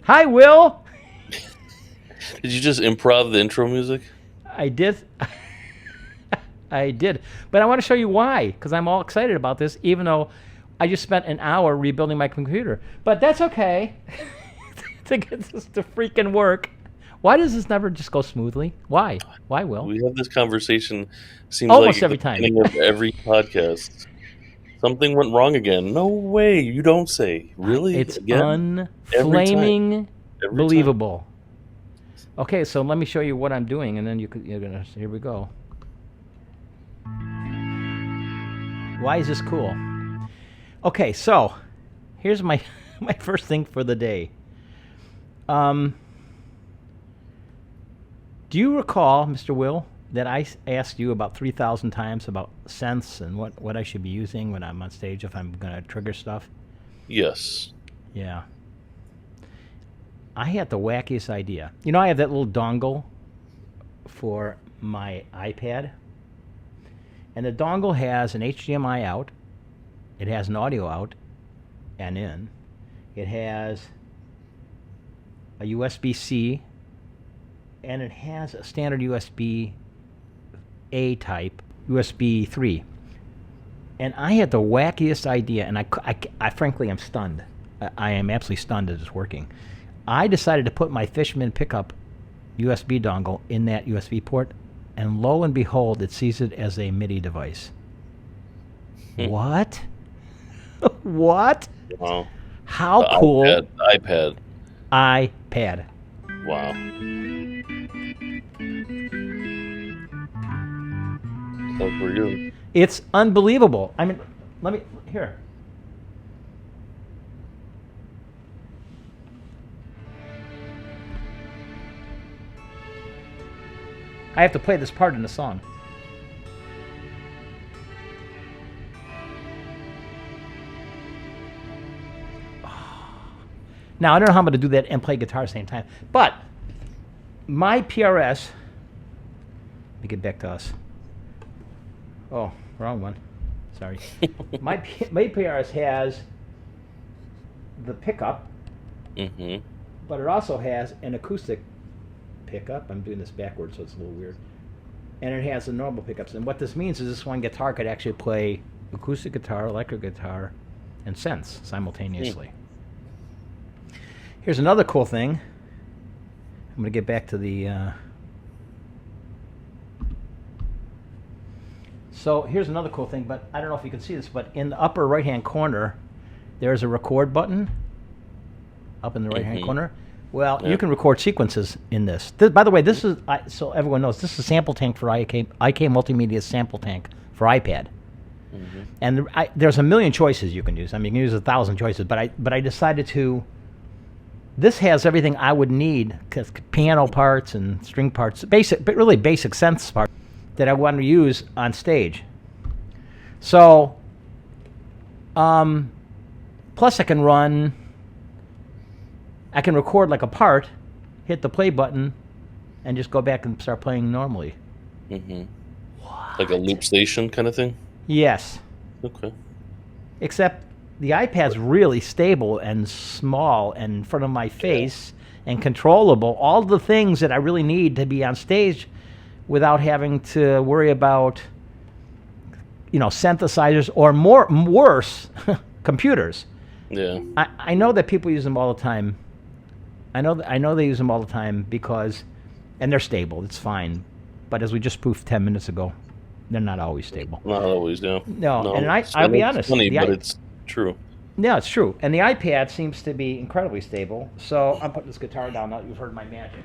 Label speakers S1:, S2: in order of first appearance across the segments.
S1: Hi, Will.
S2: Did you just improv the intro music?
S1: I did. I did. But I want to show you why, because I'm all excited about this, even though I just spent an hour rebuilding my computer. But that's okay to get this to freaking work. Why does this never just go smoothly? Why? Why, Will?
S2: We have this conversation, seems
S1: Almost
S2: like
S1: every
S2: at the
S1: time.
S2: beginning of every podcast. Something went wrong again. No way, you don't say. Really?
S1: It's
S2: Again? Every time.
S1: unflaming
S2: Every
S1: believable. Okay, so let me show you what I'm doing, and then you're gonna. Here we go. Why is this cool? Okay, so here's my my first thing for the day. Do you recall, Mr. Will, that I asked you about 3,000 times about synths and what I should be using when I'm on stage if I'm gonna trigger stuff?
S2: Yes.
S1: Yeah. I had the wackiest idea. You know, I have that little dongle for my iPad. And the dongle has an HDMI out. It has an audio out and in. It has a USB-C. And it has a standard USB-A type, USB 3. And I had the wackiest idea, and I frankly am stunned. I am absolutely stunned that it's working. I decided to put my Fishman pickup USB dongle in that USB port, and lo and behold, it sees it as a MIDI device. What? What?
S2: Wow.
S1: How cool?
S2: iPad. Wow. So for you.
S1: It's unbelievable. I mean, let me, here. I have to play this part in the song. Now, I don't know how I'm going to do that and play guitar at the same time, but my PRS, let me get back to us. Oh, wrong one. Sorry. my PRS has the pickup, but it also has an acoustic pickup. I'm doing this backwards, so it's a little weird. And it has the normal pickups. And what this means is this one guitar could actually play acoustic guitar, electric guitar, and synths simultaneously. Here's another cool thing. I'm going to get back to the... So here's another cool thing, but I don't know if you can see this, but in the upper right-hand corner, there's a record button up in the right-hand corner. Well, you can record sequences in this. By the way, this is, so everyone knows, this is a sample tank for IK Multimedia sample tank for iPad. And there's a million choices you can use. I mean, you can use 1,000 choices, but I decided to... This has everything I would need, cause piano parts and string parts, basic, but really basic synths parts that I want to use on stage. So, plus I can record like a part, hit the play button, and just go back and start playing normally.
S2: Like a loop station kind of thing?
S1: Yes.
S2: Okay.
S1: Except the iPad's really stable and small and in front of my face and controllable. All the things that I really need to be on stage without having to worry about, synthesizers or worse, computers.
S2: Yeah.
S1: I know that people use them all the time. I know they use them all the time because, and they're stable. It's fine. But as we just proved 10 minutes ago, they're not always stable.
S2: Not always, no.
S1: No, and I'll be honest.
S2: Funny, but it's true.
S1: Yeah, it's true. And the iPad seems to be incredibly stable. So I'm putting this guitar down now that you've heard my magic.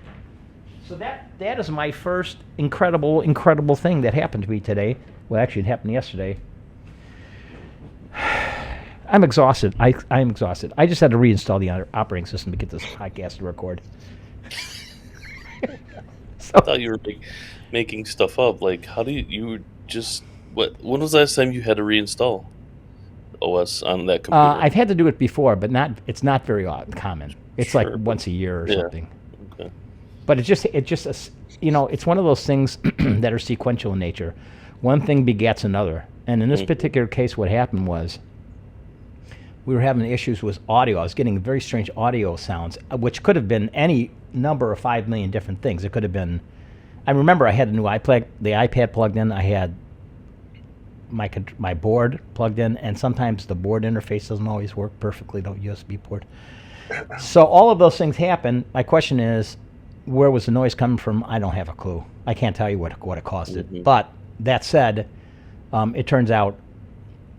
S1: So that is my first incredible thing that happened to me today. Well, actually, it happened yesterday. I'm exhausted. I'm exhausted. I just had to reinstall the operating system to get this podcast to record.
S2: I thought you were making stuff up. Like, how do you just... When was the last time you had to reinstall OS on that computer?
S1: I've had to do it before, but it's not very common. It's like once a year or something.
S2: Okay.
S1: But it's just it's one of those things that are sequential in nature. One thing begets another. And in this particular case, what happened was we were having issues with audio. I was getting very strange audio sounds, which could have been any number of 5 million different things. It could have been. I remember I had a new the iPad plugged in. I had my board plugged in, and sometimes the board interface doesn't always work perfectly, the USB port. So all of those things happen. My question is, where was the noise coming from? I don't have a clue. I can't tell you what it caused it. But that said, it turns out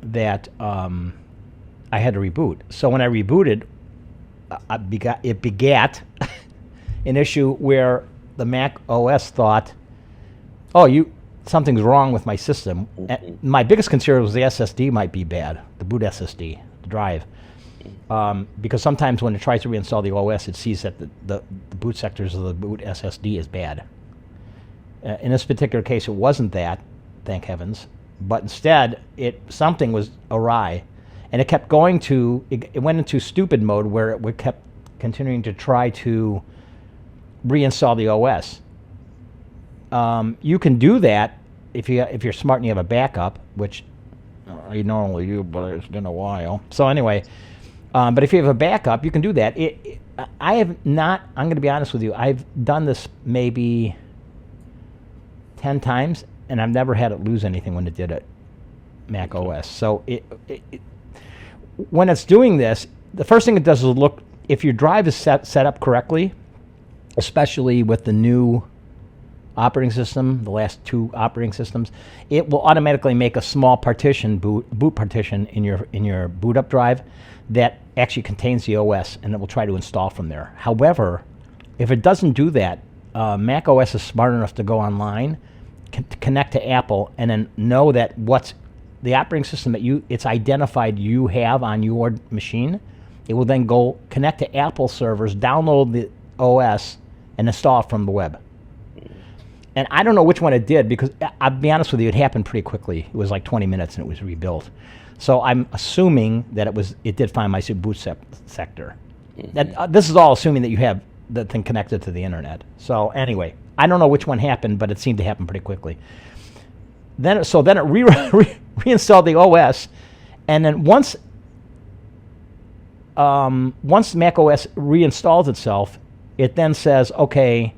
S1: that I had to reboot. So when I rebooted, it begat an issue where the Mac OS thought, oh, something's wrong with my system. My biggest concern was the SSD might be bad, the boot SSD, the drive. Because sometimes when it tries to reinstall the OS, it sees that the boot sectors of the boot SSD is bad. In this particular case, it wasn't that, thank heavens, but instead, something was awry, and it kept going it went into stupid mode where it kept continuing to try to reinstall the OS. You can do that if you're smart and you have a backup, which I normally do, but it's been a while. So anyway, but if you have a backup, you can do that. I have not. I'm going to be honest with you. I've done this maybe 10 times, and I've never had it lose anything when it did it. Mac OS. So when it's doing this, the first thing it does is look if your drive is set up correctly, especially with the new operating system, the last 2 operating systems, it will automatically make a small boot partition in your boot up drive that actually contains the OS, and it will try to install from there. However, if it doesn't do that, Mac OS is smart enough to go online, connect to Apple, and then know that what's the operating system that it's identified you have on your machine. It will then go connect to Apple servers, download the OS, and install it from the web. And I don't know which one it did, because I'll be honest with you, it happened pretty quickly. It was like 20 minutes and it was rebuilt. So I'm assuming that it did find my boot sector. This is all assuming that you have the thing connected to the internet. So anyway, I don't know which one happened, but it seemed to happen pretty quickly. Then it reinstalled the OS, and then once Mac OS reinstalls itself, it then says, okay,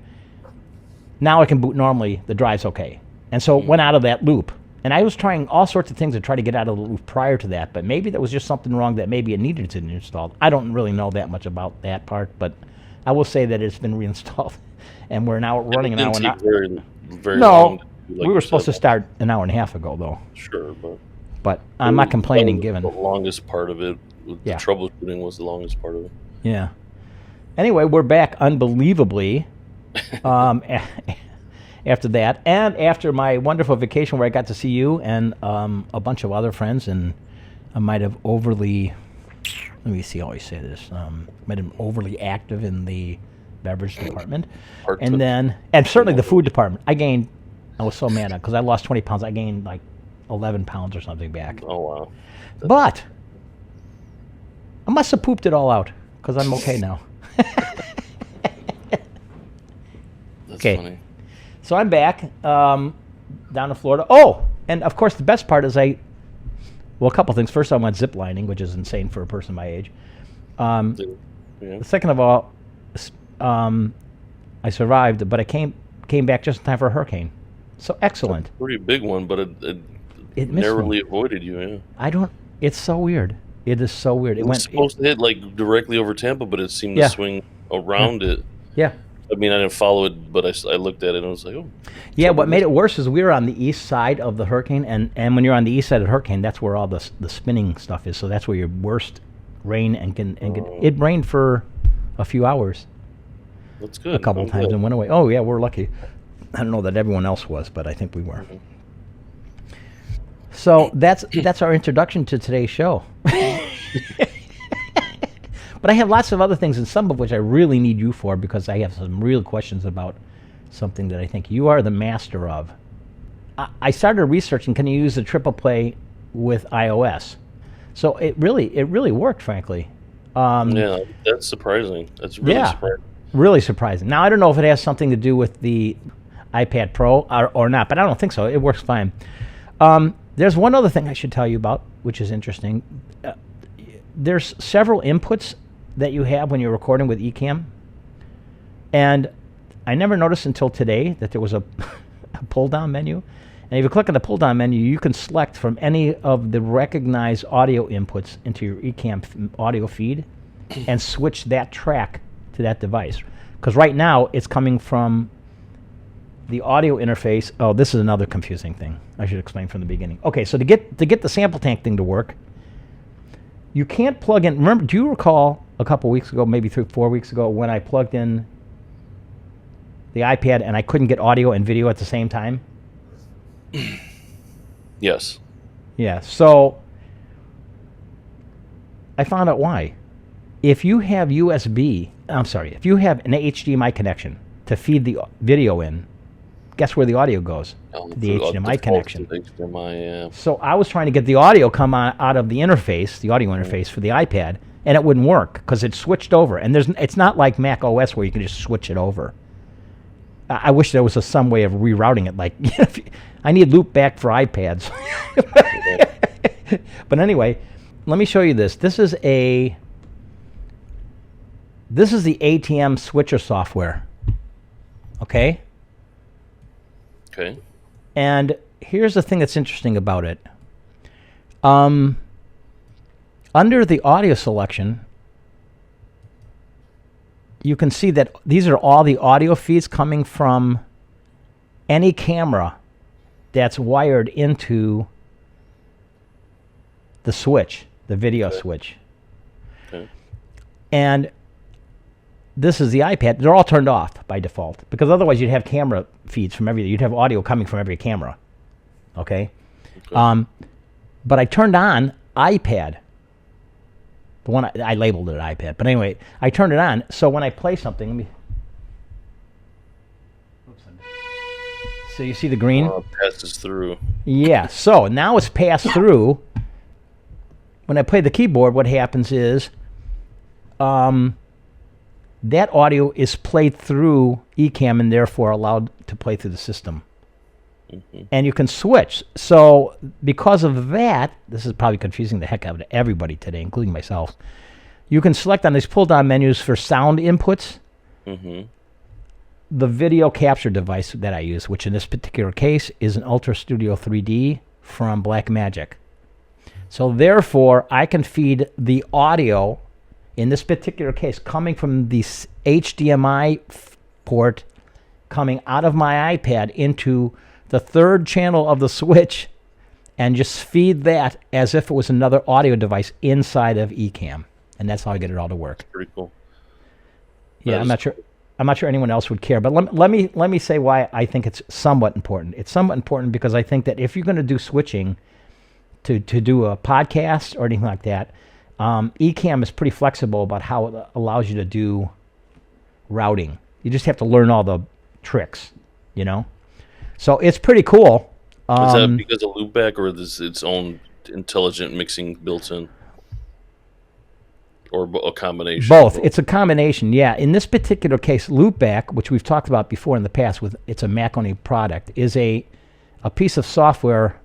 S1: now I can boot normally, the drive's okay. And so it went out of that loop. And I was trying all sorts of things to try to get out of the loop prior to that, but maybe there was just something wrong that maybe it needed to be installed. I don't really know that much about that part, but I will say that it's been reinstalled, and we're now running an hour and a half.
S2: Very long.
S1: We were supposed to start an hour and a half ago, though.
S2: Sure,
S1: but I'm not complaining, given
S2: the longest part of it. The troubleshooting was the longest part of it.
S1: Yeah. Anyway, we're back unbelievably after that, and after my wonderful vacation where I got to see you and a bunch of other friends, and I might have overly, let me see how I say this, might have been overly active in the beverage department, and certainly the food department. I was so mad because I lost 20 pounds. I gained like 11 pounds or something back.
S2: Oh, wow.
S1: But I must have pooped it all out because I'm okay now.
S2: That's funny.
S1: So I'm back down in Florida. Oh, and of course the best part is a couple things. First, I went ziplining, which is insane for a person my age. Second of all, I survived, but I came back just in time for a hurricane. So excellent.
S2: Pretty big one, but it narrowly avoided you. Yeah.
S1: I don't. It's so weird. It is so weird.
S2: It was supposed to hit like directly over Tampa, but it seemed to swing around it.
S1: Yeah.
S2: I mean, I didn't follow it, but I looked at it and I was like, oh.
S1: Yeah, what made it worse is we were on the east side of the hurricane, and when you're on the east side of the hurricane, that's where all the spinning stuff is. So that's where your worst rain it rained for a few hours.
S2: That's good.
S1: A couple of times and went away. Oh yeah, we're lucky. I don't know that everyone else was, but I think we were. Mm-hmm. So that's our introduction to today's show. But I have lots of other things, and some of which I really need you for, because I have some real questions about something that I think you are the master of. I started researching, can you use the triple play with iOS? So it really worked, frankly.
S2: Yeah, that's surprising. That's really surprising.
S1: Really surprising. Now, I don't know if it has something to do with the iPad Pro or not, but I don't think so. It works fine. There's one other thing I should tell you about, which is interesting. there's several inputs that you have when you're recording with Ecamm, and I never noticed until today that there was a pull-down menu. And if you click on the pull-down menu, you can select from any of the recognized audio inputs into your Ecamm audio feed and switch that track to that device. Because right now, it's coming from the audio interface. Oh, this is another confusing thing. I should explain from the beginning. Okay, so to get the sample tank thing to work, you can't plug in. Remember, do you recall a couple weeks ago, maybe 3-4 weeks ago, when I plugged in the iPad and I couldn't get audio and video at the same time?
S2: Yes.
S1: Yeah, so I found out why. If you have if you have an HDMI connection to feed the video in, guess where the audio goes? To the HDMI connection.
S2: HDMI, yeah.
S1: So I was trying to get the audio come out of the interface, the audio interface for the iPad, and it wouldn't work because it switched over. And it's not like Mac OS where you can just switch it over. I wish there was some way of rerouting it. Like, I need loopback for iPads. But anyway, let me show you this. This is the ATM switcher software. Okay?
S2: Okay.
S1: And here's the thing that's interesting about it. Under the audio selection, you can see that these are all the audio feeds coming from any camera that's wired into the switch, the video switch.
S2: Okay.
S1: And this is the iPad. They're all turned off by default because otherwise you'd have camera feeds from everything. You'd have audio coming from every camera. Okay? But I turned on iPad. The one I labeled it iPad. But anyway, I turned it on. So when I play something, let me... So you see the green?
S2: It passes through.
S1: Yeah. So now it's passed through. When I play the keyboard, what happens is that audio is played through Ecamm and therefore allowed to play through the system. Mm-hmm. And you can switch. So because of that, this is probably confusing the heck out of everybody today, including myself. You can select on these pull-down menus for sound inputs. Mm-hmm. The video capture device that I use, which in this particular case is an Ultra Studio 3D from Blackmagic. So therefore, I can feed the audio, in this particular case, coming from the HDMI port, coming out of my iPad into the third channel of the switch, and just feed that as if it was another audio device inside of Ecamm. And that's how I get it all to work.
S2: Pretty cool.
S1: Yeah, I'm not sure anyone else would care, but let me say why I think it's somewhat important. It's somewhat important because I think that if you're going to do switching to do a podcast or anything like that, Ecamm is pretty flexible about how it allows you to do routing. You just have to learn all the tricks, you know? So it's pretty cool.
S2: Is that because of loopback or is its own intelligent mixing built in? Or a combination?
S1: Both. It's a combination, yeah. In this particular case, loopback, which we've talked about before in the past, it's a Mac-only product, is a piece of software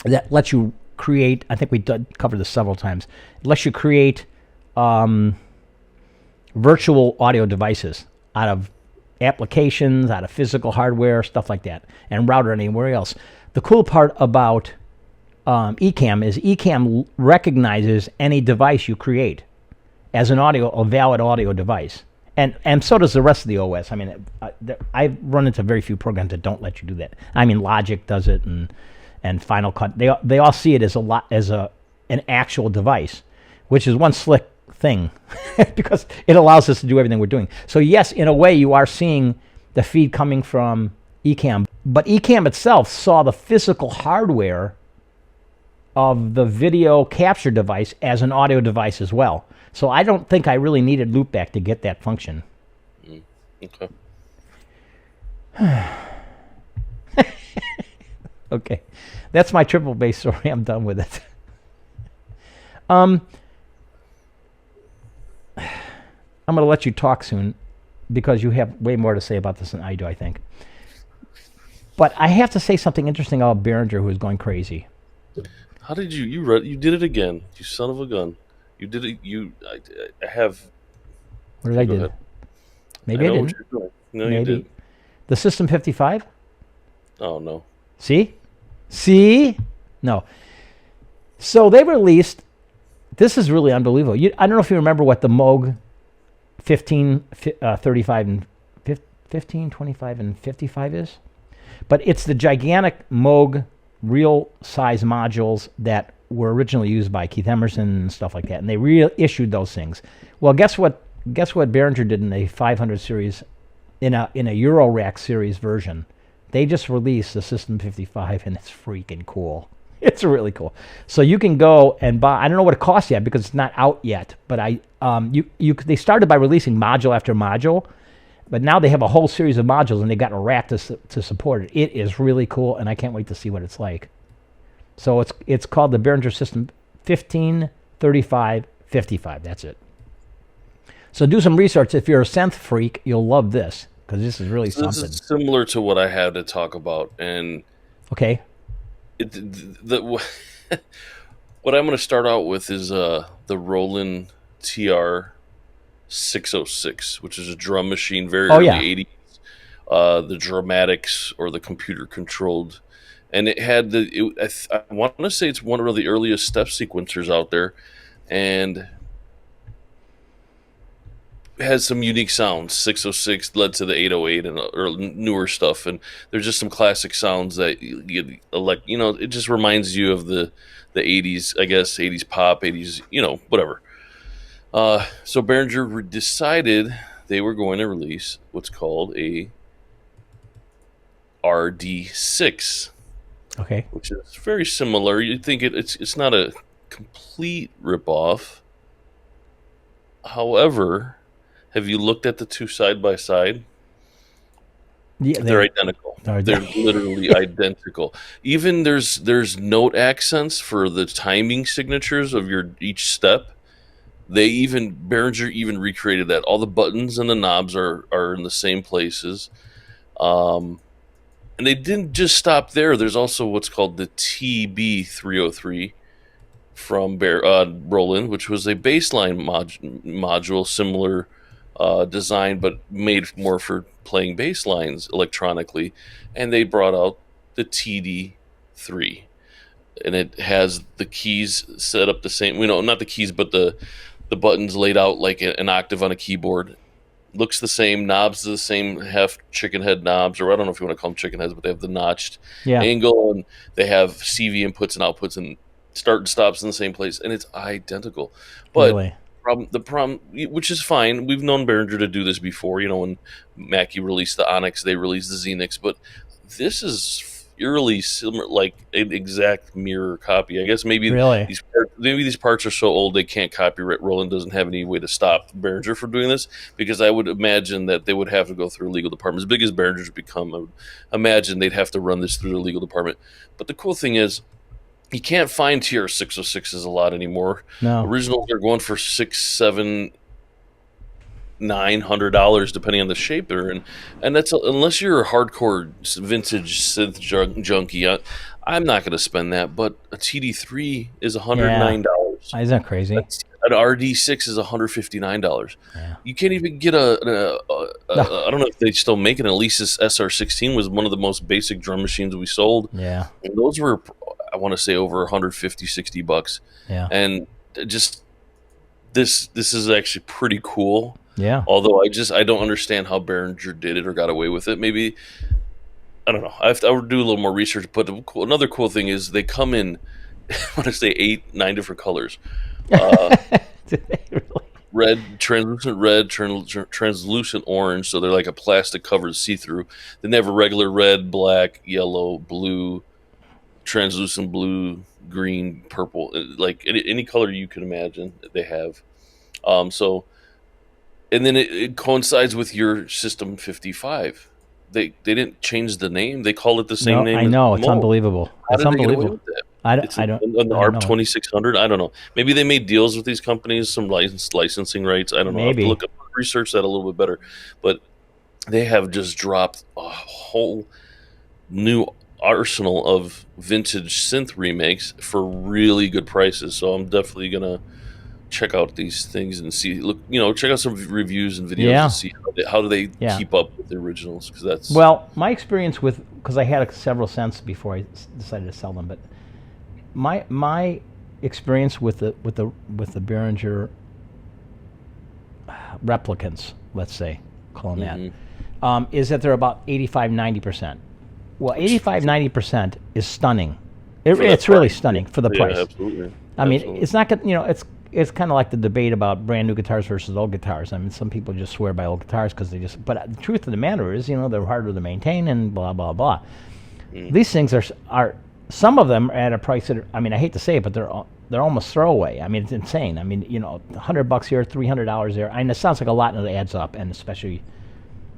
S1: that lets you create, I think we covered this several times, it lets you create virtual audio devices out of applications, out of physical hardware, stuff like that, and route it anywhere else. The cool part about Ecamm is Ecamm recognizes any device you create as a valid audio device. And so does the rest of the OS. I mean, I've run into very few programs that don't let you do that. I mean, Logic does it, and Final Cut. They all see it as an actual device, which is one slick thing because it allows us to do everything we're doing. So yes, in a way, you are seeing the feed coming from Ecamm, but Ecamm itself saw the physical hardware of the video capture device as an audio device as well. So I don't think I really needed loopback to get that function.
S2: Okay.
S1: Okay. That's my triple bass story. I'm done with it. I'm going to let you talk soon because you have way more to say about this than I do, I think. But I have to say something interesting about Behringer, who is going crazy.
S2: How did you did it again, you son of a gun. You did it. I have.
S1: What did
S2: Okay,
S1: I
S2: go
S1: did?
S2: ahead. I
S1: Maybe I
S2: know what
S1: didn't.
S2: you're doing. No, you
S1: Maybe
S2: did.
S1: the System 55.
S2: Oh no.
S1: See, no. So they released. This is really unbelievable. I don't know if you remember what the Moog 15, 35, and 15, 25, and 55 is, but it's the gigantic Moog real size modules that were originally used by Keith Emerson and stuff like that, and they reissued those things. Well, guess what? Guess what Behringer did in a 500 series, in a Eurorack series version. They just released the System 55, and it's freaking cool. It's really cool. So you can go and buy. I don't know what it costs yet because it's not out yet. But they started by releasing module after module, but now they have a whole series of modules and they got a rack to support it. It is really cool, and I can't wait to see what it's like. So it's called the Behringer System 15, 35, 55. That's it. So do some research. If you're a synth freak, you'll love this because this is really something.
S2: This is similar to what I had to talk about, and
S1: okay.
S2: What I'm going to start out with is the Roland TR 606, which is a drum machine, very early 80s. The dramatics or the computer controlled, and it had I want to say it's one of the earliest step sequencers out there, and has some unique sounds. 606 led to the 808 and newer stuff, and there's just some classic sounds that you like. It just reminds you of the 80s, I guess, 80s pop, 80s, whatever. So Behringer decided they were going to release what's called a RD6.
S1: Okay.
S2: Which is very similar. You'd think it's not a complete ripoff. However, have you looked at the two side by side?
S1: Yeah,
S2: they're identical. They're literally identical. Even there's note accents for the timing signatures of each step. Behringer even recreated that. All the buttons and the knobs are in the same places. And they didn't just stop there. There's also what's called the TB303 from Roland, which was a bassline module, similar design, but made more for playing bass lines electronically. And they brought out the TD3. And it has the keys set up the same. Not the keys, but the buttons laid out like an octave on a keyboard. Looks the same. Knobs the same. Have chicken head knobs, or I don't know if you want to call them chicken heads, but they have the notched angle, and they have CV inputs and outputs and start and stops in the same place, and it's identical. But
S1: really?
S2: the problem, which is fine, we've known Behringer to do this before. When Mackie released the Onyx, they released the Xenix, but this is eerily similar, like an exact mirror copy. I guess maybe these parts are so old they can't copyright. Roland doesn't have any way to stop Behringer from doing this, because I would imagine that they would have to go through a legal department. As big as Behringer's become, I would imagine they'd have to run this through the legal department. But the cool thing is, you can't find TR-606s a lot anymore.
S1: No.
S2: Originals are going for $600, $700, $900 depending on the shape they're in, and that's unless you're a hardcore vintage synth junkie. I'm not going to spend that, but a TD3 is $109.
S1: Yeah. Isn't that crazy?
S2: An RD6 is $159. Yeah. You can't even get I don't know if they still make it. An Alesis SR16 was one of the most basic drum machines we sold.
S1: Yeah,
S2: and those were, I want to say, over $150-$160.
S1: Yeah,
S2: and just this is actually pretty cool.
S1: Yeah.
S2: Although I don't understand how Behringer did it or got away with it. Maybe, I don't know. I would do a little more research. But another cool thing is they come in, I want to say 8-9 different colors.
S1: Really?
S2: Red, translucent orange. So they're like a plastic covered see-through. Then they have a regular red, black, yellow, blue, translucent blue, green, purple. Like any color you can imagine they have. And then it coincides with your System 55. They didn't change the name. They call it the same name.
S1: I know. It's unbelievable.
S2: It's unbelievable.
S1: I don't.
S2: On the ARP 2600. I don't know. Maybe they made deals with these companies, some licensing rights. I don't know.
S1: Maybe.
S2: I have to research that a little bit better. But they have just dropped a whole new arsenal of vintage synth remakes for really good prices. So I'm definitely gonna check out these things and see. Look, check out some reviews and videos
S1: Yeah.
S2: and see how do they
S1: Yeah.
S2: keep up with the originals, because that's
S1: Well, my experience because I had several cents before I decided to sell them, but my experience with the Behringer replicants, let's say, call them that, is that they're about 85-90%. Well, 85-90% is stunning. It's really stunning for the price.
S2: Yeah, absolutely.
S1: I mean, it's not gonna, it's kind of like the debate about brand new guitars versus old guitars. I mean, some people just swear by old guitars because but the truth of the matter is, they're harder to maintain and blah, blah, blah. These things are, some of them are at a price that, I mean, I hate to say it, but they're almost throwaway. I mean, it's insane. I mean, $100 here, $300 there. I mean, it sounds like a lot, and it adds up, and especially,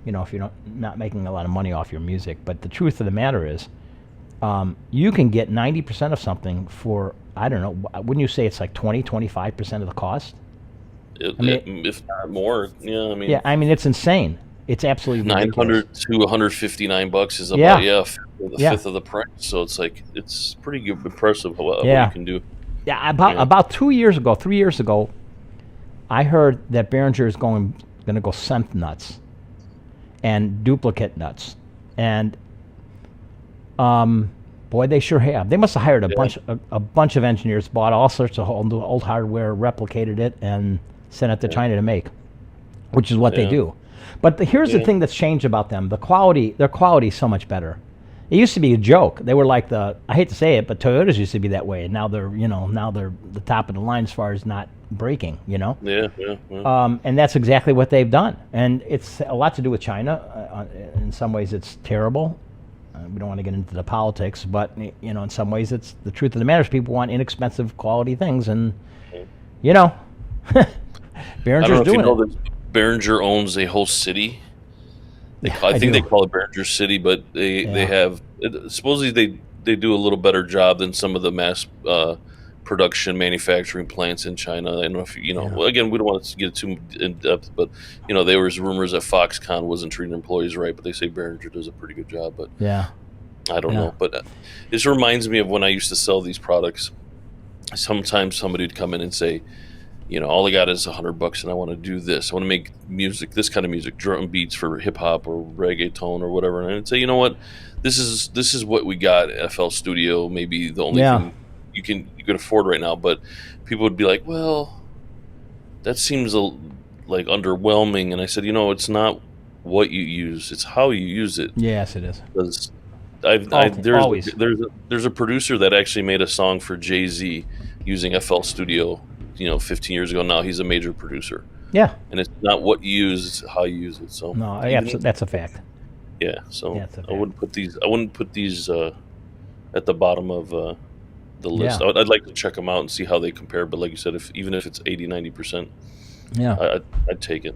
S1: if you're not making a lot of money off your music. But the truth of the matter is, you can get 90% of something for, I don't know, wouldn't you say it's like 25% of the cost?
S2: If not more, yeah. I mean,
S1: yeah, I mean, it's insane. It's absolutely ridiculous.
S2: $900 to $159 is about a fifth of the price. So it's like, it's pretty impressive what you can do.
S1: Yeah, about 3 years ago, I heard that Behringer is going to go synth nuts and duplicate nuts, and boy, they sure have. They must have hired a bunch of engineers, bought all sorts of old hardware, replicated it, and sent it to China to make, which is what they do. But here's the thing that's changed about them: their quality is so much better. It used to be a joke. They were like I hate to say it, but Toyotas used to be that way. And now they're the top of the line as far as not breaking.
S2: Yeah.
S1: And that's exactly what they've done. And it's a lot to do with China. In some ways, it's terrible. We don't want to get into the politics, but in some ways, it's the truth of the matter is people want inexpensive quality things, and Behringer's doing it.
S2: Behringer owns a whole city. I think they call it Behringer City, but they have supposedly they do a little better job than some of the mass production manufacturing plants in China. I don't know if again, we don't want to get too in depth, but there was rumors that Foxconn wasn't treating employees right, but they say Behringer does a pretty good job. But I don't know. But this reminds me of when I used to sell these products. Sometimes somebody would come in and say, all I got is $100 and I want to do this. I want to make music, this kind of music, drum beats for hip hop or reggaeton or whatever. And I'd say, you know what, this is what we got at FL Studio. Maybe the only thing you can afford right now. But people would be like, well, that seems like underwhelming. And I said, it's not what you use, it's how you use it.
S1: Yes, it is.
S2: Because
S1: always.
S2: There's a producer that actually made a song for Jay-Z using FL Studio 15 years ago. Now he's a major producer. Yeah. And it's not what you use, it's how you use it. So
S1: no, that's a fact.
S2: Yeah. So I wouldn't put these at the bottom of the list. Yeah. I'd like to check them out and see how they compare. But like you said, even if it's 80-90%, I'd take it.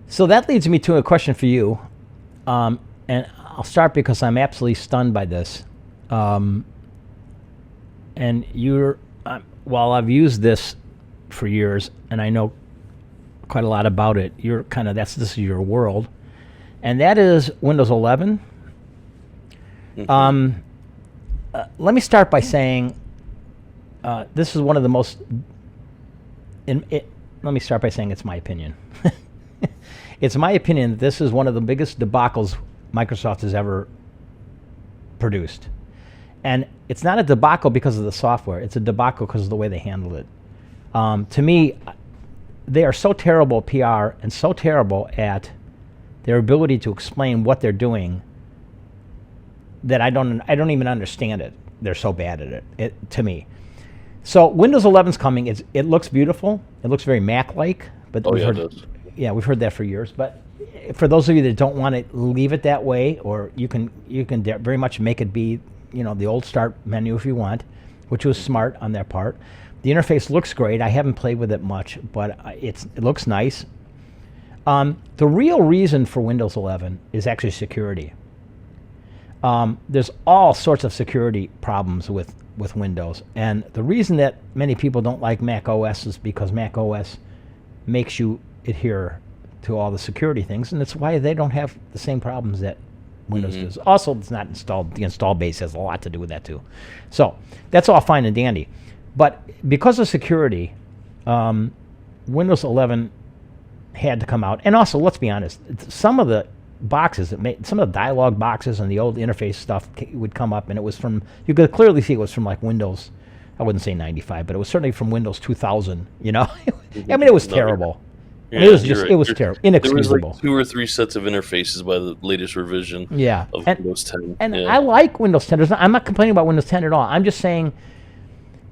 S1: So that leads me to a question for you, and I'll start because I'm absolutely stunned by this. And you're. While I've used this for years and I know quite a lot about it, this is your world, and that is Windows 11. Let me start by saying this is one of the most. Let me start by saying it's my opinion. It's my opinion that this is one of the biggest debacles Microsoft has ever produced. And it's not a debacle because of the software. It's a debacle because of the way they handled it. To me, they are so terrible at PR and so terrible at their ability to explain what they're doing that I don't even understand it. They're so bad at it to me. So Windows 11's coming. It looks beautiful. It looks very Mac-like. But we've heard that for years. But for those of you that don't want to leave it that way, or you can very much make it be the old start menu if you want, which was smart on their part. The interface looks great. I haven't played with it much, but it looks nice. The real reason for Windows 11 is actually security. There's all sorts of security problems with Windows, and the reason that many people don't like Mac OS is because Mac OS makes you adhere to all the security things, and it's why they don't have the same problems that Windows does. Also, it's not installed. The install base has a lot to do with that too. So that's all fine and dandy. But because of security, Windows 11 had to come out. And also, let's be honest, some of the boxes some of the dialog boxes and the old interface stuff would come up, and it was from, you could clearly see it was from like Windows, I wouldn't say 95, but it was certainly from Windows 2000, I mean, it was terrible.
S2: Yeah,
S1: it was just, it was terrible, inexcusable.
S2: There was like 2 or 3 sets of interfaces by the latest revision of Windows 10.
S1: And I like Windows 10. I'm not complaining about Windows 10 at all. I'm just saying,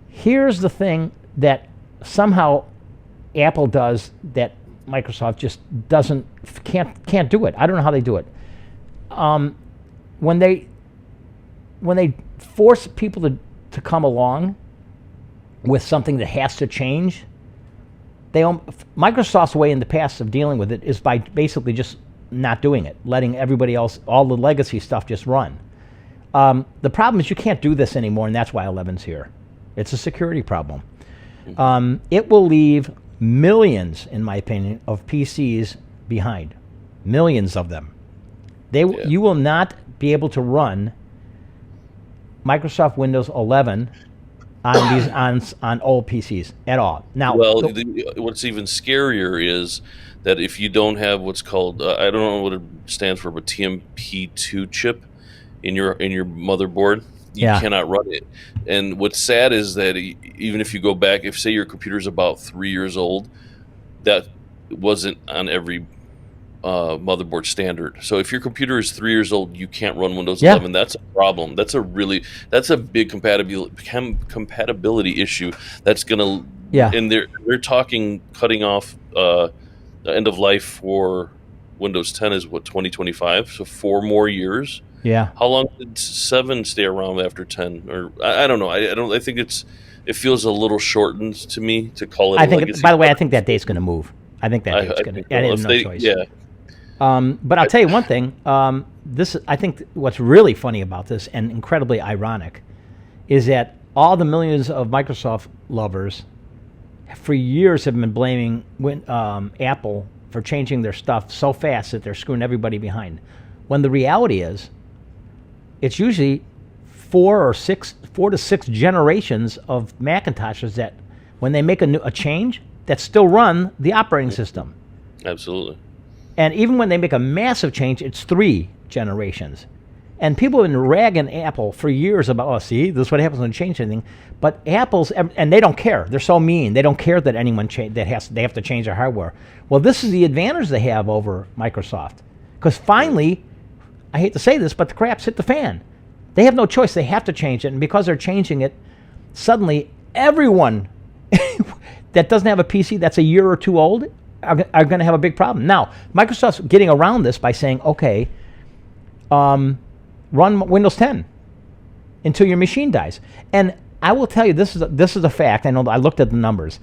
S1: here's the thing that somehow Apple does that Microsoft just can't do it. I don't know how they do it. When they force people to come along with something that has to change, Microsoft's way in the past of dealing with it is by basically just not doing it, letting everybody else, all the legacy stuff, just run. The problem is you can't do this anymore, and that's why 11's here. It's a security problem. It will leave millions, in my opinion, of PCs behind. Millions of them. You will not be able to run Microsoft Windows 11 on these on old PCs at all. Now,
S2: what's even scarier is that if you don't have what's called I don't know what it stands for, but TMP2 chip in your motherboard, you cannot run it. And what's sad is that even if you go back, if say your computer's about 3 years old, that wasn't on every motherboard standard. So if your computer is 3 years old, you can't run Windows 11. That's a problem. That's a big compatibility issue. That's gonna and they're talking cutting off the end of life for Windows 10 is what, 2025, so 4 more years.
S1: Yeah.
S2: How long did 7 stay around after 10? Or I don't know. I think it feels a little shortened to me to call it.
S1: By the way, I think that date's going to move. I think that date's going to. I have no choice.
S2: Yeah.
S1: But I'll tell you one thing. I think what's really funny about this and incredibly ironic is that all the millions of Microsoft lovers for years have been blaming Apple for changing their stuff so fast that they're screwing everybody behind. When the reality is, it's usually 4 to 6 generations of Macintoshes that, when they make a change, that still run the operating system.
S2: Absolutely.
S1: And even when they make a massive change, it's 3 generations. And people have been ragging Apple for years about, see, this is what happens when you change anything. But Apple's, and they don't care. They're so mean. They don't care that anyone they have to change their hardware. Well, this is the advantage they have over Microsoft. Because finally, I hate to say this, but the crap's hit the fan. They have no choice. They have to change it. And because they're changing it, suddenly everyone that doesn't have a PC that's a year or 2 old are going to have a big problem. Now, Microsoft's getting around this by saying, okay, run Windows 10 until your machine dies. And I will tell you, this is a fact. I know I looked at the numbers.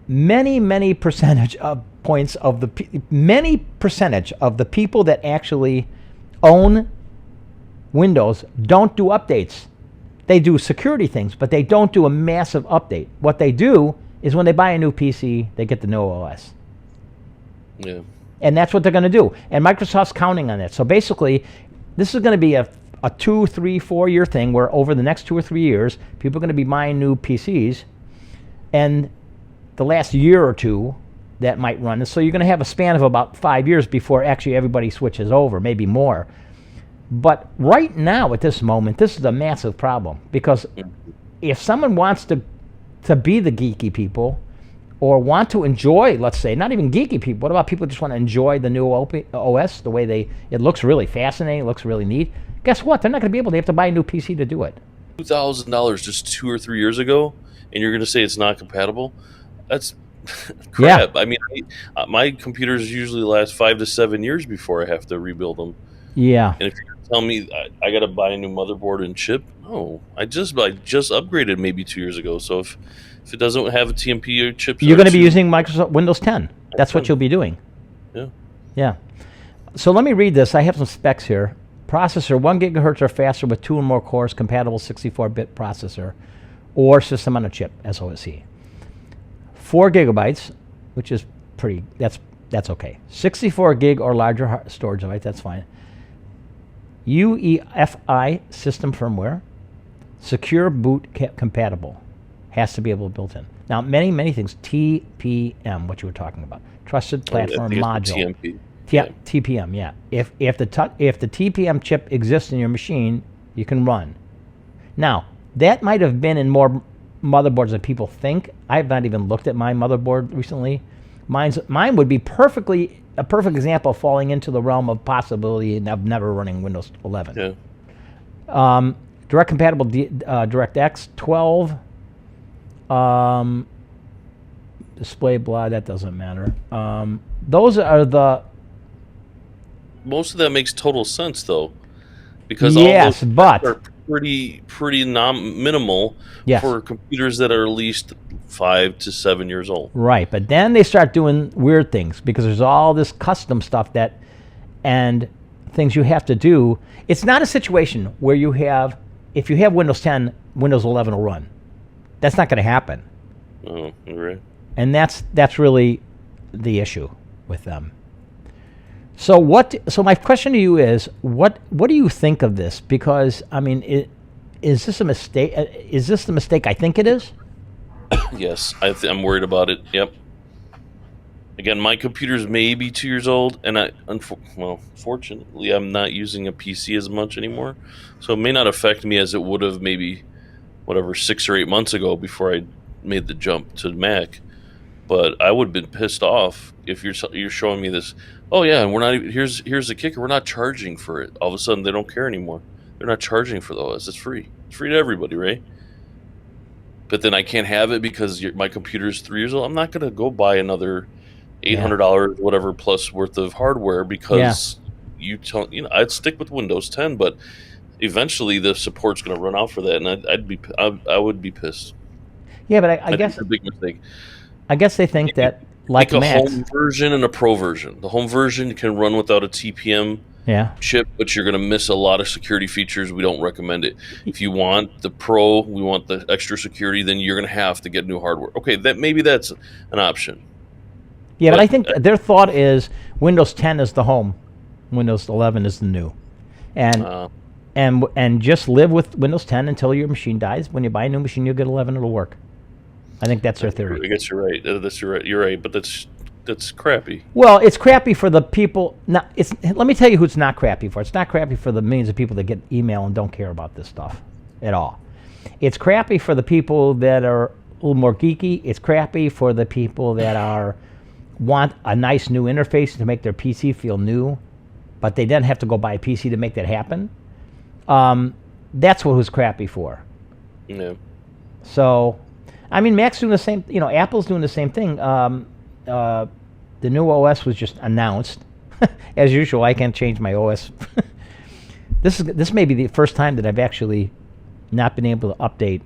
S1: Many percentage of points of many percentage of the people that actually own Windows don't do updates. They do security things, but they don't do a massive update. What they do is when they buy a new PC, they get the new OS.
S2: Yeah.
S1: And that's what they're going to do. And Microsoft's counting on it. So basically, this is going to be a 2, 3, 4 year thing where over the next 2 or 3 years, people are going to be buying new PCs. And the last year or 2, that might run. And so you're going to have a span of about 5 years before actually everybody switches over, maybe more. But right now, at this moment, this is a massive problem. Because if someone wants to be the geeky people or want to enjoy, let's say, not even geeky people, what about people who just want to enjoy the new OS, the way it looks really fascinating, it looks really neat? Guess what? They're not going to be able to. They have to buy a new PC to do it.
S2: $2,000 just 2 or 3 years ago, and you're going to say it's not compatible? That's crap. Yeah. I mean, my computers usually last 5 to 7 years before I have to rebuild them.
S1: Yeah.
S2: And if you're going to tell me I got to buy a new motherboard and chip, no. I just upgraded maybe 2 years ago. So if it doesn't have a TMP chip,
S1: you're going to be using Microsoft Windows 10. That's what you'll be doing.
S2: Yeah.
S1: Yeah. So let me read this. I have some specs here. Processor 1 gigahertz or faster with 2 or more cores, compatible 64-bit processor, or system on a chip, SoC. 4 gigabytes, which is that's okay. 64 gig or larger storage device, that's fine. UEFI system firmware, secure boot compatible. Has to be able to built in. Now, many things. TPM, what you were talking about, Trusted Platform Module.
S2: TMP.
S1: Yeah, TPM. Yeah. If the TPM chip exists in your machine, you can run. Now, that might have been in more motherboards than people think. I have not even looked at my motherboard recently. Mine would be a perfect example of falling into the realm of possibility of never running Windows 11.
S2: Yeah.
S1: Direct compatible DirectX 12. Display blah, that doesn't matter. Those are the.
S2: Most of that makes total sense though, because
S1: yes,
S2: all those
S1: but
S2: are pretty minimal
S1: yes.
S2: for computers that are at least 5 to 7 years old.
S1: Right, but then they start doing weird things because there's all this custom stuff and things you have to do. It's not a situation where if you have Windows 10, Windows 11 will run. That's not going to happen.
S2: Oh, right.
S1: And that's really the issue with them. So my question to you is, what do you think of this? Because I mean, is this a mistake? Is this the mistake I think it is?
S2: Yes, I'm worried about it. Yep. Again, my computer's maybe 2 years old, and fortunately, I'm not using a PC as much anymore, so it may not affect me as it would have maybe, 6 or 8 months ago before I made the jump to Mac. But I would have been pissed off if you're showing me this. Oh yeah, and we're not even, here's the kicker. We're not charging for it. All of a sudden, they don't care anymore. They're not charging for the OS. It's free. It's free to everybody, right? But then I can't have it because my computer's 3 years old. I'm not gonna go buy another $800 whatever plus worth of hardware because I'd stick with Windows 10, but eventually the support's gonna run out for that, and I would be pissed.
S1: Yeah, but I guess
S2: it's a big mistake.
S1: I guess they think that like
S2: a
S1: Macs,
S2: home version and a pro version. The home version can run without a TPM chip, but you're going to miss a lot of security features. We don't recommend it. If you want the pro, we want the extra security, then you're going to have to get new hardware. Okay, maybe that's an option.
S1: Yeah, but I think their thought is Windows 10 is the home, Windows 11 is the new, and just live with Windows 10 until your machine dies. When you buy a new machine, you'll get 11. It'll work. I think that's their theory.
S2: I guess you're right. You're right, but that's crappy.
S1: Well, it's crappy for the people. Let me tell you who it's not crappy for. It's not crappy for the millions of people that get email and don't care about this stuff at all. It's crappy for the people that are a little more geeky. It's crappy for the people that want a nice new interface to make their PC feel new, but they then have to go buy a PC to make that happen. That's what it's crappy for.
S2: Yeah.
S1: So, I mean, Mac's doing the same. Apple's doing the same thing. The new OS was just announced. As usual, I can't change my OS. This may be the first time that I've actually not been able to update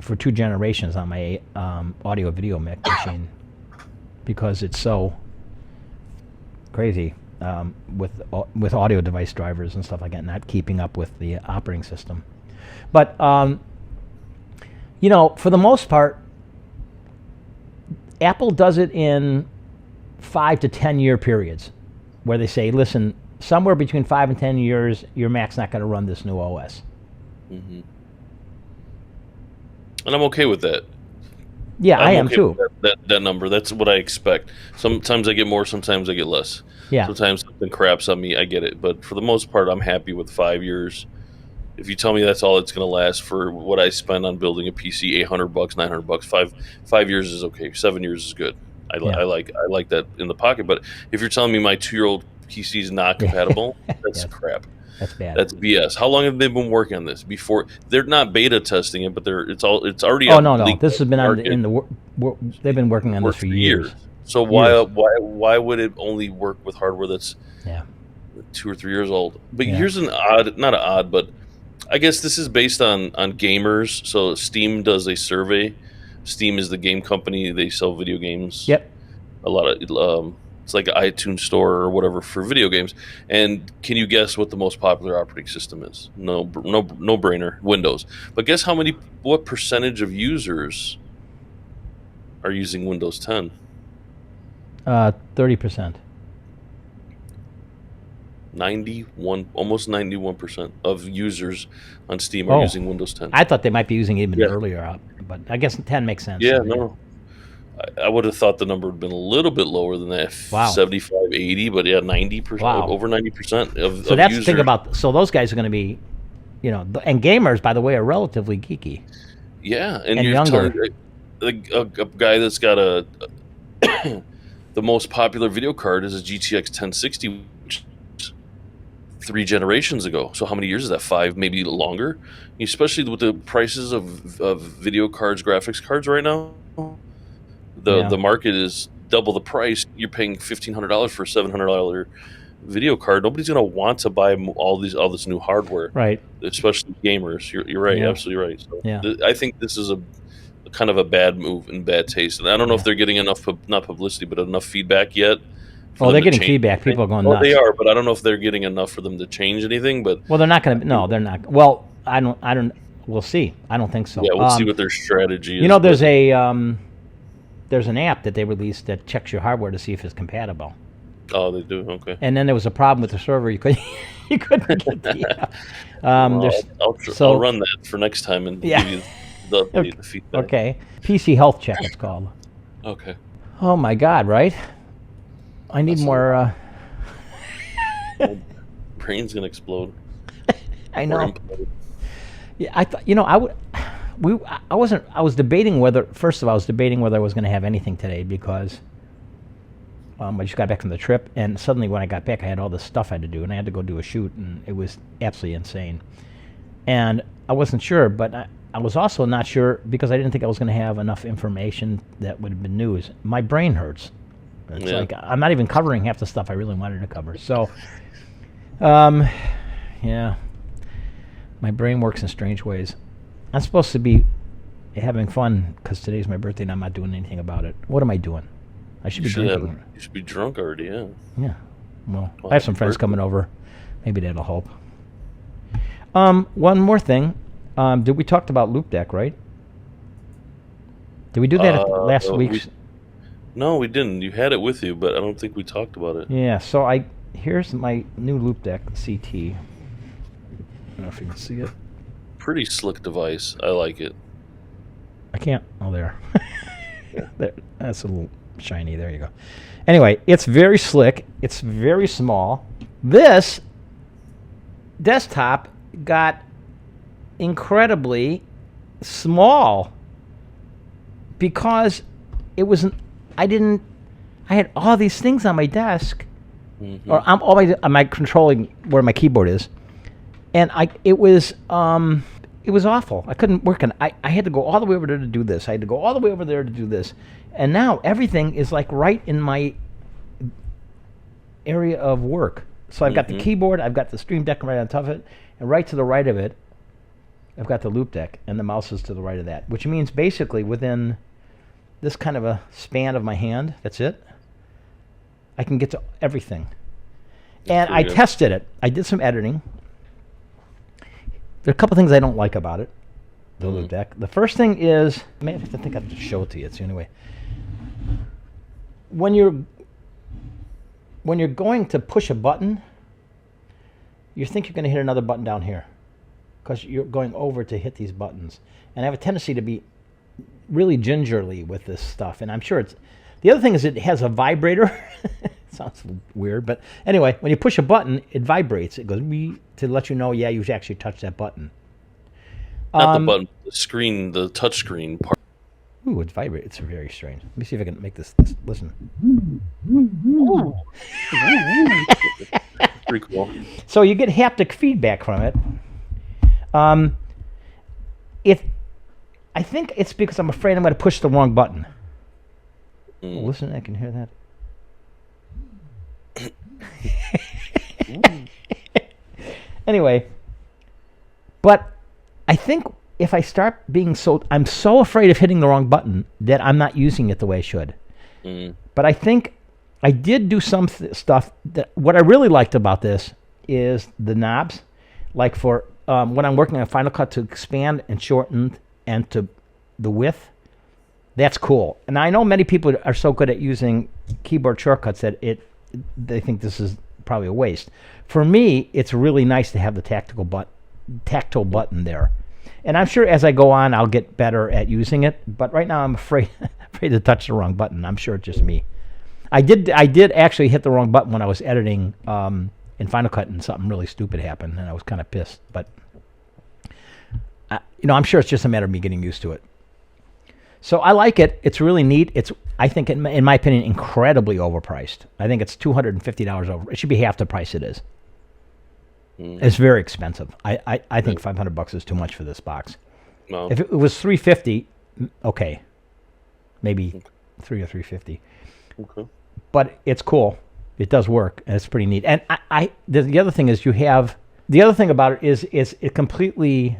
S1: for 2 generations on my audio video machine because it's so crazy with audio device drivers and stuff like that, not keeping up with the operating system. But for the most part, Apple does it in 5 to 10 year periods where they say, listen, somewhere between 5 and 10 years, your Mac's not going to run this new OS.
S2: Mm-hmm. And I'm okay with that.
S1: Yeah, I am too.
S2: That number, that's what I expect. Sometimes I get more, sometimes I get less.
S1: Yeah.
S2: Sometimes something craps on me, I get it. But for the most part, I'm happy with 5 years. If you tell me that's all it's going to last for what I spend on building a PC, $800, $900, 5 years is okay. 7 years is good. I like that in the pocket. But if you're telling me my 2-year-old PC is not compatible, that's crap.
S1: That's bad.
S2: That's BS. How long have they been working on this? Before they're not beta testing it, but it's already.
S1: Oh no! This has been they've been working on this for years.
S2: So why would it only work with hardware that's 2 or 3 years old? But here's not an odd, but I guess this is based on gamers. So Steam does a survey. Steam is the game company. They sell video games.
S1: Yep.
S2: A lot of it's like an iTunes store or whatever for video games. And can you guess what the most popular operating system is? No brainer. Windows. But guess what percentage of users are using Windows 10?
S1: 30%.
S2: almost 91% of users on Steam are using Windows 10.
S1: I thought they might be using it even earlier, but I guess 10 makes sense.
S2: Yeah, no. I would have thought the number would have been a little bit lower than that, 75, 80, but 90%, over 90% of
S1: So that's
S2: users.
S1: the thing about, so those guys are going to be, and gamers, by the way, are relatively geeky.
S2: Yeah, and
S1: you're
S2: younger. A guy that's got the most popular video card is a GTX 1060, which is 3 generations ago. So how many years is that? 5, maybe longer? Especially with the prices of video cards, graphics cards right now. The market is double the price. You're paying $1,500 for a $700 video card. Nobody's going to want to buy all this new hardware,
S1: right?
S2: Especially gamers. You're right, absolutely right. So I think this is a kind of a bad move and bad taste. And I don't know if they're getting enough, not publicity, but enough feedback yet.
S1: They're getting feedback. People are going nuts.
S2: They are, but I don't know if they're getting enough for them to change anything. But
S1: they're not going to. No, they're not. Well, I don't. We'll see. I don't think so.
S2: Yeah, we'll see what their strategy is.
S1: There's an app that they released that checks your hardware to see if it's compatible.
S2: Oh, they do? Okay.
S1: And then there was a problem with the server. You couldn't get the app.
S2: I'll run that for next time and give you the feedback.
S1: Okay. PC Health Check, it's called.
S2: Okay.
S1: Oh, my God, right? I need more...
S2: My brain's going to explode.
S1: I know. Yeah, I thought, I was debating whether I was going to have anything today because I just got back from the trip, and suddenly when I got back, I had all this stuff I had to do, and I had to go do a shoot, and it was absolutely insane. And I wasn't sure, but I was also not sure because I didn't think I was going to have enough information that would have been news. My brain hurts. It's like I'm not even covering half the stuff I really wanted to cover. So, yeah, my brain works in strange ways. I'm supposed to be having fun because today's my birthday and I'm not doing anything about it. What am I doing? I should be drinking.
S2: You should be drunk already, yeah.
S1: Yeah. Well, I have some friends coming over. Maybe that'll help. One more thing. Did we talked about Loop Deck, right? Did we do that at last week's?
S2: No, we didn't. You had it with you, but I don't think we talked about it.
S1: Yeah, so here's my new Loop Deck CT. I don't know if you can see it.
S2: Pretty slick device. I like it.
S1: I can't. Oh, there. There. That's a little shiny. There you go. Anyway, it's very slick. It's very small. This desktop got incredibly small because it wasn't. I had all these things on my desk, or am I controlling where my keyboard is? And it was awful. I couldn't work on it. I had to go all the way over there to do this. I had to go all the way over there to do this. And now everything is like right in my area of work. So I've got the keyboard, I've got the Stream Deck right on top of it, and right to the right of it, I've got the Loop Deck, and the mouse is to the right of that, which means basically within this kind of a span of my hand, that's it, I can get to everything. And I tested it. I did some editing. There are a couple things I don't like about it, the Loop Deck. The first thing is, I think I have to show it to you. It's the only way. When you're going to push a button, you think you're going to hit another button down here because you're going over to hit these buttons. And I have a tendency to be really gingerly with this stuff. And I'm sure it's... The other thing is it has a vibrator. Sounds weird, but anyway, when you push a button, it vibrates. It goes to let you know, yeah, you've actually touched that button.
S2: Not the button, the screen, the touch screen part.
S1: Ooh, it vibrates. It's very strange. Let me see if I can make this listen.
S2: Pretty cool.
S1: So you get haptic feedback from it. I think it's because I'm afraid I'm going to push the wrong button. Oh, listen, I can hear that. Anyway, but I think if I start being I'm so afraid of hitting the wrong button that I'm not using it the way I should. But I think I did do some stuff that what I really liked about this is the knobs, like for when I'm working on Final Cut to expand and shorten and to the width. That's cool. And I know many people are so good at using keyboard shortcuts that they think this is probably a waste. For me, it's really nice to have the tactile button there. And I'm sure as I go on, I'll get better at using it. But right now, I'm afraid to touch the wrong button. I'm sure it's just me. I did actually hit the wrong button when I was editing in Final Cut, and something really stupid happened, and I was kind of pissed. But I'm sure it's just a matter of me getting used to it. So I like it. It's really neat. It's, I think, in my opinion, incredibly overpriced. I think it's $250 over. It should be half the price it is. It's very expensive. I think $500 is too much for this box. No. If it was $350, okay, maybe $3 or $350. Okay. But it's cool. It does work, and it's pretty neat. And the other thing is the other thing about it is it completely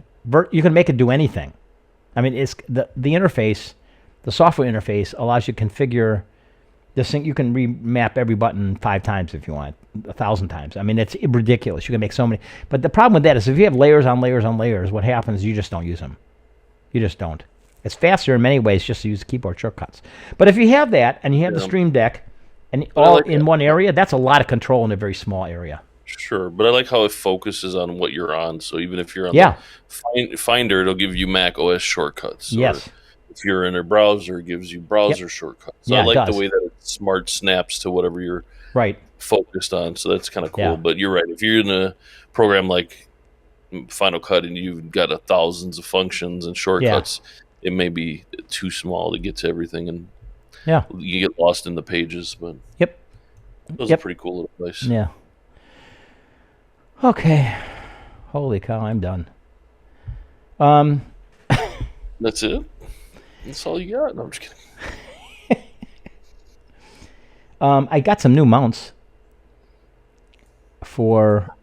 S1: you can make it do anything. I mean, it's the interface, the software interface allows you to configure this thing. You can remap every button 5 times if you want, 1,000 times. I mean, it's ridiculous. You can make so many. But the problem with that is if you have layers on layers on layers, what happens is you just don't use them. You just don't. It's faster in many ways just to use keyboard shortcuts. But if you have that and you have the Stream Deck and all in one area, that's a lot of control in a very small area.
S2: Sure, but I like how it focuses on what you're on. So even if you're on the Finder, it'll give you Mac OS shortcuts.
S1: Yes.
S2: Or if you're in a browser, it gives you browser shortcuts. So I like the way that it smart snaps to whatever you're focused on. So that's kind of cool. Yeah. But you're right. If you're in a program like Final Cut and you've got thousands of functions and shortcuts, it may be too small to get to everything, and you get lost in the pages. But those are pretty cool little place.
S1: Yeah. Okay. Holy cow, I'm done.
S2: That's it? That's all you got? No, I'm just kidding.
S1: I got some new mounts for...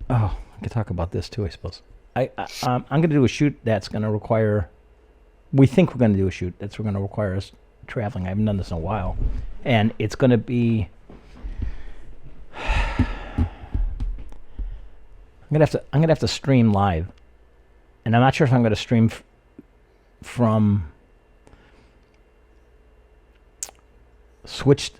S1: Oh, I could talk about this too, I suppose. I'm going to do a shoot that's going to require... We think we're going to do a shoot that's going to require us traveling. I haven't done this in a while. And it's going to be... I'm gonna have to stream live, and I'm not sure if I'm gonna stream from switched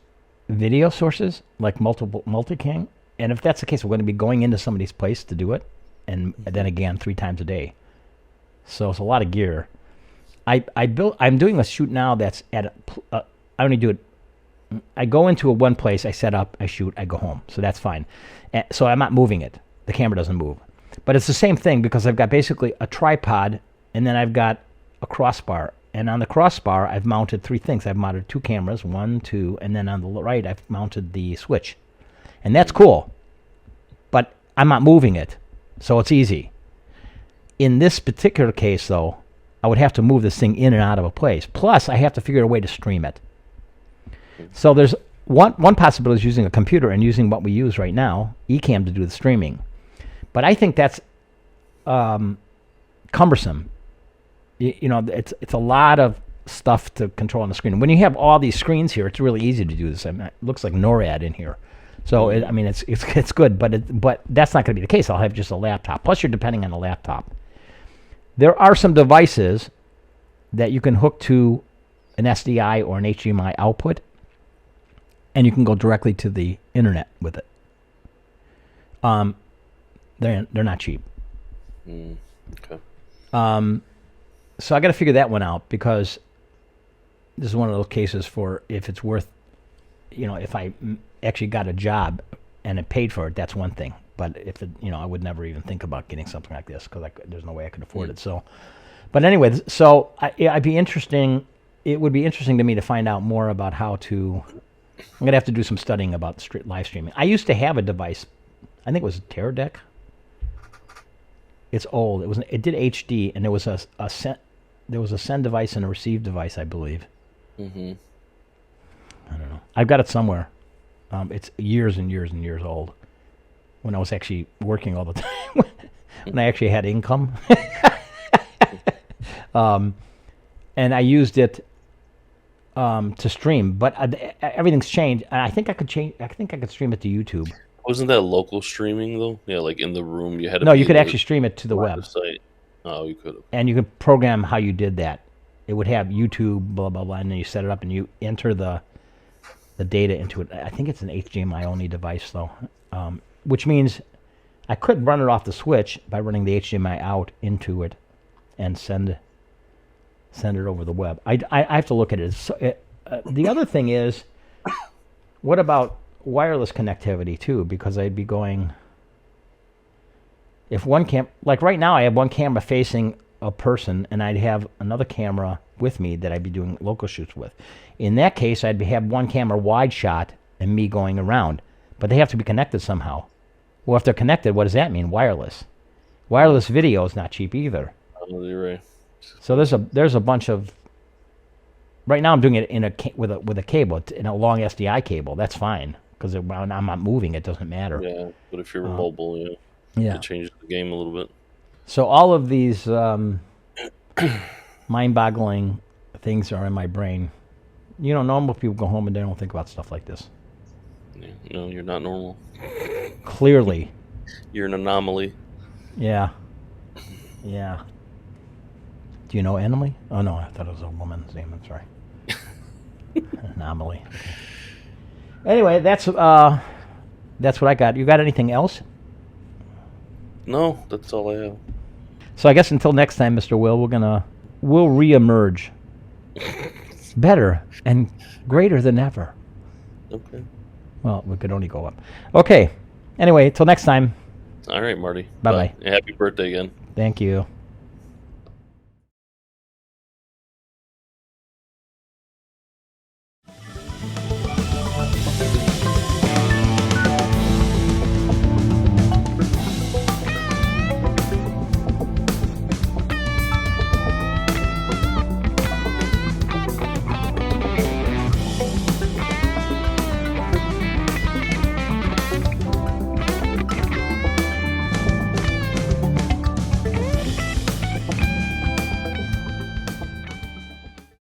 S1: video sources like multicam. And if that's the case, we're going to be going into somebody's place to do it, and then again 3 times a day. So it's a lot of gear. I'm doing a shoot now that's at I only do it. I go into one place, I set up, I shoot, I go home. So that's fine. So I'm not moving it. The camera doesn't move. But it's the same thing because I've got basically a tripod, and then I've got a crossbar. And on the crossbar, I've mounted 3 things. I've mounted 2 cameras, 1, 2, and then on the right, I've mounted the switch. And that's cool. But I'm not moving it, so it's easy. In this particular case, though, I would have to move this thing in and out of a place. Plus, I have to figure out a way to stream it. So there's one possibility is using a computer and using what we use right now, Ecamm, to do the streaming. But I think that's cumbersome. It's a lot of stuff to control on the screen. When you have all these screens here, it's really easy to do this. I mean, it looks like NORAD in here. So it's good, but that's not going to be the case. I'll have just a laptop. Plus, you're depending on a laptop. There are some devices that you can hook to an SDI or an HDMI output, and you can go directly to the internet with it. They're not cheap.
S2: Okay.
S1: So I got to figure that one out because this is one of those cases for if it's worth, if I actually got a job and it paid for it, that's one thing. But if I would never even think about getting something like this because there's no way I could afford it. So, but anyway, so it would be interesting to me to find out more about how to. I'm gonna have to do some studying about live streaming. I used to have a device. I think it was a Teradek. It's old. It did HD, and there was a send device and a receive device, I believe.
S2: Mm-hmm.
S1: I don't know. I've got it somewhere. It's years and years and years old. When I was actually working all the time, when I actually had income, and I used it to stream. But everything's changed, and I think I could stream it to YouTube.
S2: Wasn't that local streaming though? Yeah, like in the room you had to.
S1: No, you could actually stream it to the web.
S2: Site. Oh, you could.
S1: And you could program how you did that. It would have YouTube, blah blah blah, and then you set it up and you enter the the data into it. I think it's an HDMI only device though, which means I could run it off the switch by running the HDMI out into it and send it over the web. I have to look at it. The other thing is, what about wireless connectivity too? Because I'd be going, if one like right now I have one camera facing a person and I'd have another camera with me that I'd be doing local shoots with. In that case, I'd have one camera wide shot and me going around, but they have to be connected somehow. Well, if they're connected, what does that mean? Wireless. Wireless video is not cheap either.
S2: Oh, you're right.
S1: So there's a bunch of. Right now, I'm doing it with a cable, in a long SDI cable. That's fine because when I'm not moving, it doesn't matter.
S2: Yeah, but if you're mobile,
S1: yeah,
S2: it changes the game a little bit.
S1: So all of these mind-boggling things are in my brain. You know, normal people go home and they don't think about stuff like this.
S2: Yeah, no, you're not normal.
S1: Clearly.
S2: You're an anomaly.
S1: Yeah. Yeah. Do you know Anomaly? Oh, no, I thought it was a woman's name. I'm sorry. Anomaly. Okay. Anyway, that's what I got. You got anything else?
S2: No, that's all I have.
S1: So I guess until next time, Mr. Will, we'll reemerge better and greater than ever.
S2: Okay.
S1: Well, we could only go up. Okay. Anyway, till next time.
S2: All right, Marty.
S1: Bye-bye.
S2: Happy birthday again.
S1: Thank you.